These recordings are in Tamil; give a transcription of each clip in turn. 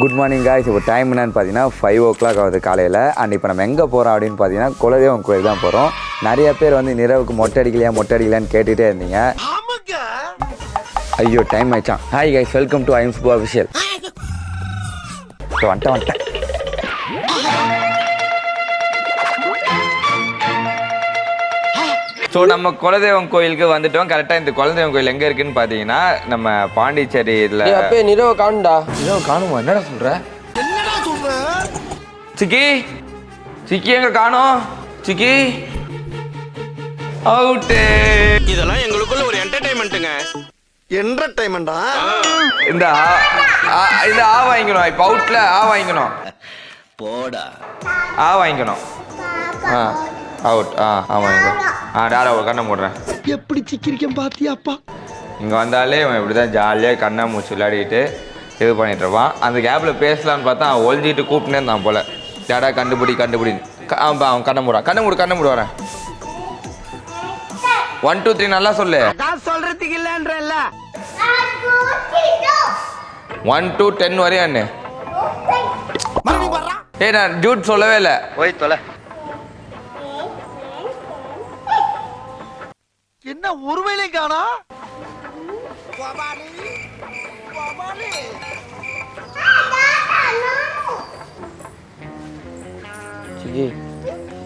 Good morning guys. இப்போ டைம் என்னன்னு பார்த்தீங்கன்னா 5 o'clock ஆகுது காலையில். அண்ட் இப்போ நம்ம எங்கே போகிறோம் அப்படின்னு பார்த்தீங்கன்னா குலதெய்வம் கோயில் தான் போகிறோம். நிறைய பேர் வந்து நிறவுக்கு மொட்டை அடிக்கலையான்னு கேட்டுகிட்டே இருந்தீங்க. ஐயோ டைம் ஆயிடுச்சான். Hi guys, welcome to I'm Subbu official. வந்துட்டேன். ஸோ நம்ம குலதெய்வம் கோயிலுக்கு வந்துட்டோம். கரெக்டாக இந்த குலதெய்வம் கோயில் எங்கே இருக்குன்னு பார்த்தீங்கன்னா நம்ம பாண்டிச்சேரி இதில். அப்பே நிறவை காணும்டா. நிறவை காணுமா? என்னடா சொல்கிற? சிக்கி எங்க காணோம்? சிக்கி அவுட்டு. இதெல்லாம் எங்களுக்குள்ள ஒரு என்டர்டைன்மெண்ட்டுங்க. என்டர்டைன்மெண்டா? இந்த ஆ வாங்கிக்கணும். இப்போ அவுட்ல ஆ வாங்கிக்கணும். போடா ஆ வாங்கிக்கணும். அவுட். வாங்கிக்கணும். டாடா ஒரு கண்ணை மூடுறேன். எப்படி சிக்கிரிக்கம் பாத்தியாப்பா? இங்கே வந்தாலே இவன் இப்படி தான் ஜாலியாக கண்ணை மூச்சு விளையாடிட்டு இது பண்ணிட்டு இருப்பான். அந்த கேப்பில் பேசலான்னு பார்த்தா அவன் ஒழிஞ்சிட்டு கூப்பிட்டுனே இருந்தான் போல. டாடா கண்டுபிடி அவன் கண்ணை மூடு வரேன். 1 2 3 நல்லா சொல்லு. சொல்றதுக்கு இல்லன்றல்ல. 1 to 10 வரையும் அண்ணே. ஏய் நான் ஜூட் சொல்லவே இல்லை. போய் தொலை. என்ன ஒருவேளை காணா? சிக்கி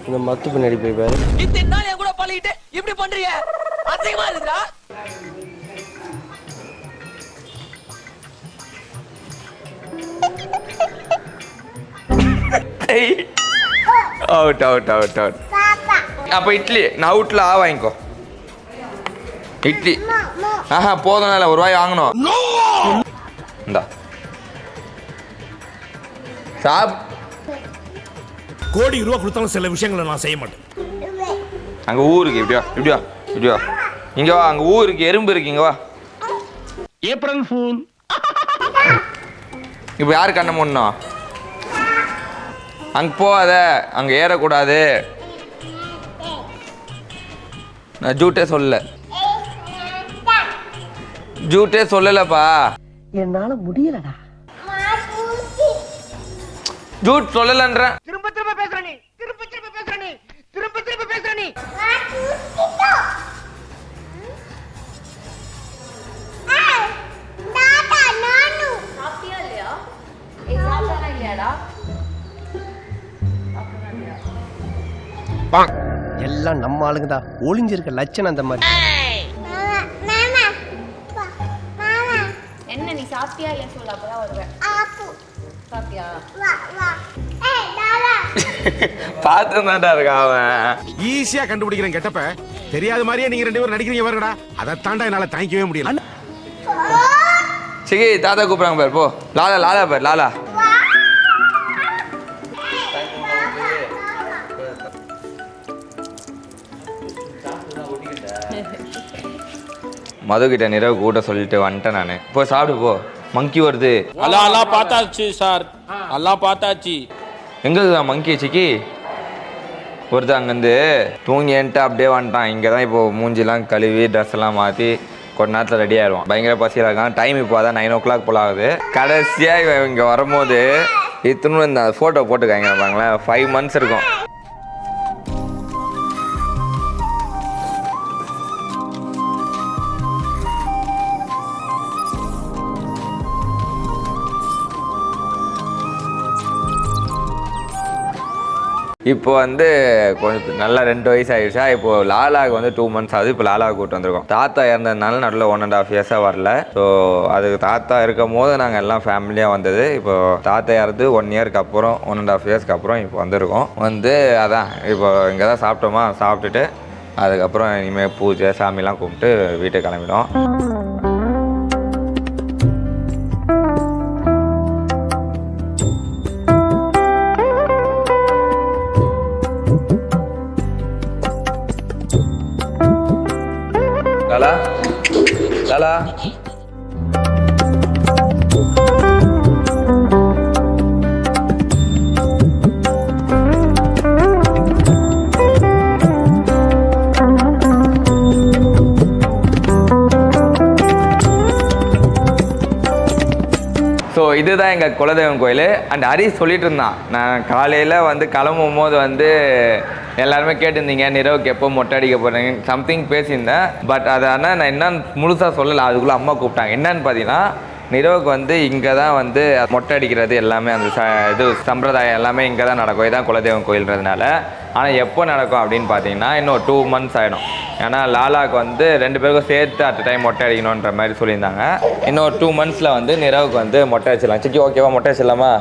இந்த மத்து பின்னாடி போய் பாரு. இத்தனை நாள் என் கூட பழகிட்டு இப்படி பண்றீங்க? அசிங்கமா இருக்குடா. அவுட். அப்போ இட்லி நான் அவுட்ல ஆ வாங்கிக்கோ. இட்லி போதும். இல்லை ஒரு ரூபாய் வாங்கணும். இந்தா சாப். கோடி ரூபா கொடுத்தாலும் சில விஷயங்களை நான் செய்ய மாட்டேன். அங்க ஊருக்கு இப்படியா இங்க வா. அங்க ஊருக்கு எறும்பு இருக்கு. இங்க வா. April fool. இப்போ யாரு கண்ணை மூடணும்? அங்கே போகாத, அங்கே ஏறக்கூடாது. நான் ஜூட்டே சொல்லலப்பா. என்னால முடியலடா. ஜூட் சொல்லலன்றேன். திரும்ப பேசுற நீ. சாப்பிட்டியா இல்லையா? சாப்பிட்டானா இல்லையாடா? எல்லாம் நம்ம ஆளுங்க தான். ஒளிஞ்சிருக்க லட்சணம் அந்த மாதிரி. என்ன நீ சாப்பிட்டியா இல்லையா சொல்லு, அப்பதான் வருவேன். சாப்பிட்டியா? பார்த்துதான்டா இருக்கா அவன். ஈஸியா கண்டுபிடிக்கிறேன் கெட்டப்ப. தெரியாத மாதிரியே நீங்க 2 பேரும் நடிக்கிறீங்க பாருங்கடா. அதை தாண்டா என்னால தாங்கிக்கவே முடியல. சரி தாத்தா கூப்பிடுறாங்க பாரு. போ. லாலா பாரு. லாலா மது கிட்ட நிறவு கூட்ட சொல்லிட்டு வந்துட்டேன் நான். போ சாப்பிடு போ. மங்கி வருது. அல்லாஹ் பார்த்தாச்சு சார். அல்லாஹ் பார்த்தாச்சு. எங்க இருக்குதா மங்கி? சிக்கி ஒருத்தர் அங்கேருந்து தூங்கின்ட்டு அப்படியே வந்துட்டான். இங்கே தான் இப்போ மூஞ்சிலாம் கழுவி ட்ரெஸ் எல்லாம் மாற்றி கொஞ்ச நேரத்தில் ரெடி ஆயிடுவான். பயங்கர பசியாக இருக்கான். டைம் இப்போ அதான் 9 o'clock போல ஆகுது. கடைசியாக இவன் இங்கே வரும்போது இத்தனும் இந்த ஃபோட்டோ போட்டுக்காங்க பாருங்களேன். 5 months இருக்கும். இப்போ வந்து கொஞ்சம் நல்லா 2 வயசு ஆகிடுச்சா. இப்போது லாலாவுக்கு வந்து 2 months ஆகுது. இப்போ லாலாவுக்கு கூப்பிட்டு வந்திருக்கோம். தாத்தா இறந்ததுனால நடுவில் 1.5 years வரல. ஸோ அதுக்கு தாத்தா இருக்கும் போது நாங்கள் எல்லாம் ஃபேமிலியாக வந்தது. இப்போது தாத்தா இறந்து 1 year அப்புறம் 1.5 years அப்புறம் இப்போ வந்திருக்கோம். அதான் இப்போ இங்கே தான் சாப்பிட்டுட்டு அதுக்கப்புறம் இனிமேல் பூஜை சாமிலாம் கும்பிட்டு வீட்டுக்கு கிளம்பிடும். லாலா இதுதான் எங்கள் குலதெய்வம் கோயில். அண்ட் ஹரிஷ் சொல்லிட்டு இருந்தான், நான் காலையில் வந்து கிளம்பும் போது வந்து எல்லாருமே கேட்டிருந்தீங்க நிரவுக்கு எப்போ மொட்டை அடிக்க போகிறீங்க சம்திங் பேசியிருந்தேன். பட் அதை ஆனால் நான் என்னன்னு முழுசாக சொல்லலை. அதுக்குள்ளே அம்மா கூப்பிட்டாங்க. என்னன்னு பார்த்தீங்கன்னா நிரவுக்கு வந்து இங்கே தான் வந்து மொட்டை அடிக்கிறது எல்லாமே அந்த இது சம்பிரதாயம் எல்லாமே இங்கே தான் நடக்கும். இதுதான் குலதெய்வம் கோயில்ன்றதுனால. ஆனால் எப்போ நடக்கும் அப்படின்னு பார்த்தீங்கன்னா இன்னும் 2 months ஆகிடும். ஏன்னா லாலாவுக்கு வந்து 2 பேருக்கும் சேர்த்து அட் டைம் மொட்டை அடிக்கணுன்ற மாதிரி சொல்லியிருந்தாங்க. இன்னும் 2 monthsல வந்து நிரவுக்கு வந்து மொட்டை அடிச்சிடலாம். சிக்கி ஓகேவா மொட்டை அடிச்சிடலாமா?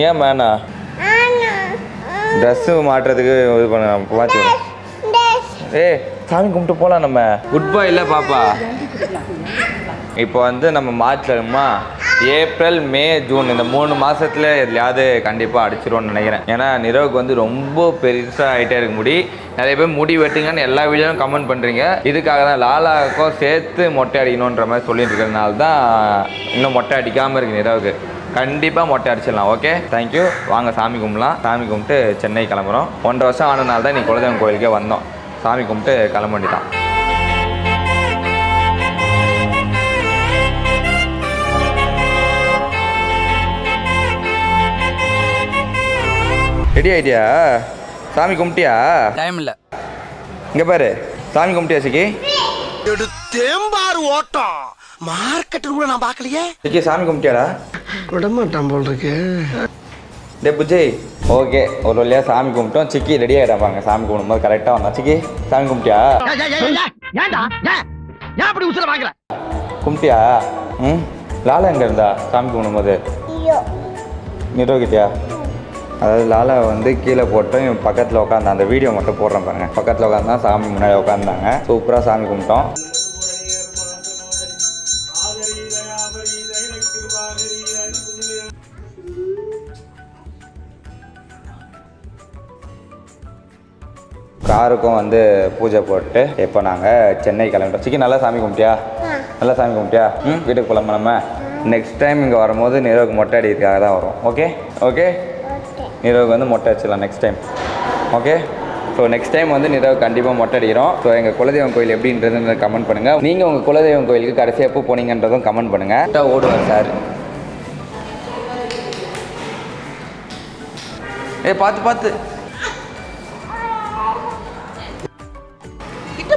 ஏன் வேணா ட்ரெஸ்ஸு மாட்டுறதுக்கு இது பண்ண பார்த்து சாமி கும்பிட்டு போகலாம் நம்ம. குட் பை இல்லை பாப்பா. இப்போ வந்து நம்ம மார்ச்ல இருக்குமா, ஏப்ரல் மே ஜூன் இந்த 3 மாதத்தில் எதுலையாவது கண்டிப்பாக அடிச்சிருவோன்னு நினைக்கிறேன். ஏன்னா நிரவுக்கு வந்து ரொம்ப பெருசாக ஆகிட்டே இருக்க முடி. நிறைய பேர் முடி வெட்டுங்கன்னு எல்லா வீடியோவும் கமெண்ட் பண்ணுறீங்க. இதுக்காக தான் லாலாவுக்கும் சேர்த்து மொட்டை அடிக்கணுன்ற மாதிரி சொல்லிட்டு இருக்கிறதுனால தான் இன்னும் மொட்டை அடிக்காமல் இருக்குது நிரவுக்கு. கண்டிப்பாக மொட்டை அடிச்சிடலாம். Okay, thank you. வாங்க சாமி கும்பிடலாம். சாமி கும்பிட்டு சென்னை கிளம்புறோம். 1.5 வருஷம் ஆனதுனால தான் நீ குலதெய்வம் கோயிலுக்கே வந்தோம். சாமி கும்பிட்டு கிளம்ப வேண்டியதான். ரெடி ஆகிட்டியா? சாமி கும்பிட்டியா? டைம் இல்ல. இங்கே பாரு, சாமி கும்பிட்டியா சிக்கி? தேம்பாறு ஓட்டம் மார்க்கெட்டு கூட நான் பார்க்கலையே. சிக்கி சாமி கும்பிட்டியாடா? விடமாட்டான் போல் இருக்கு. டே புஜய், ஓகே ஒரு வழியாக சாமி கும்பிட்டோம். சிக்கி ரெடி ஆகிடாப்பாங்க. சாமி கும்பிடும்போது கரெக்டாக வந்தான். சிக்கி சாமி கும்பிட்டியா? ஏன்டா ஏன் அப்படி உசுர வாங்குற? கும்பிட்டியா? ம். லாலா எங்கே இருந்தா சாமி கும்பிடும்போது? நிரோகிட்டியா? அதாவது லாலா வந்து கீழே போட்டு பக்கத்தில் உட்காந்தான். அந்த வீடியோ மட்டும் போடுறேன் பாருங்க. பக்கத்தில் உட்காந்து தான் சாமி முன்னாடி உட்காந்தாங்க. சூப்பராக சாமி கும்பிட்டோம். காருக்கும் வந்து பூஜை போட்டு இப்போ நாங்கள் சென்னை கிளம்பிட்டோம். சிக்கி நல்லா சாமி கும்பிட்டியா? நல்லா சாமி கும்பிட்டியா? வீட்டுக்கு போகலாமா நம்ம? நெக்ஸ்ட் டைம் இங்கே வரும்போது நிரவுக்கு மொட்டை அடிக்கிறதுக்காக தான் வரும். ஓகே ஓகே, நிரவுக்கு வந்து மொட்டை அடிச்சிடலாம் next time. Okay, so next time வந்து நிரவு கண்டிப்பாக மொட்டை அடிக்கிறோம். ஸோ எங்கள் குலதெய்வம் கோயில் எப்படின்றது கமெண்ட் பண்ணுங்கள். நீங்கள் உங்கள் குலதெய்வம் கோயிலுக்கு கடைசியாக எப்போ போனீங்கன்றதும் கமெண்ட் பண்ணுங்கள். கரெக்டாக ஓடுவார் சார். பார்த்து பார்த்து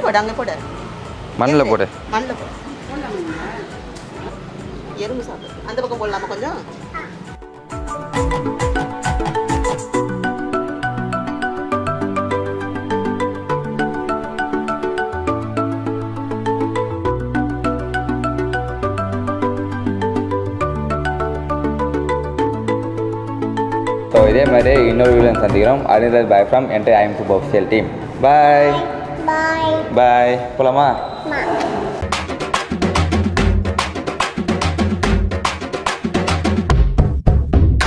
போடு, அங்கே போடு, மண்ணில் போடு, மண்ணில் போடு. எறும்பு சாப்பிடு. அந்த பக்கம் போடலாமா கொஞ்சம்? ஸோ இதே மாதிரி இன்னொரு வீடியோ சந்திக்கிறோம். Another bye from entire I'm super official team. Bye bye. போகலாமா?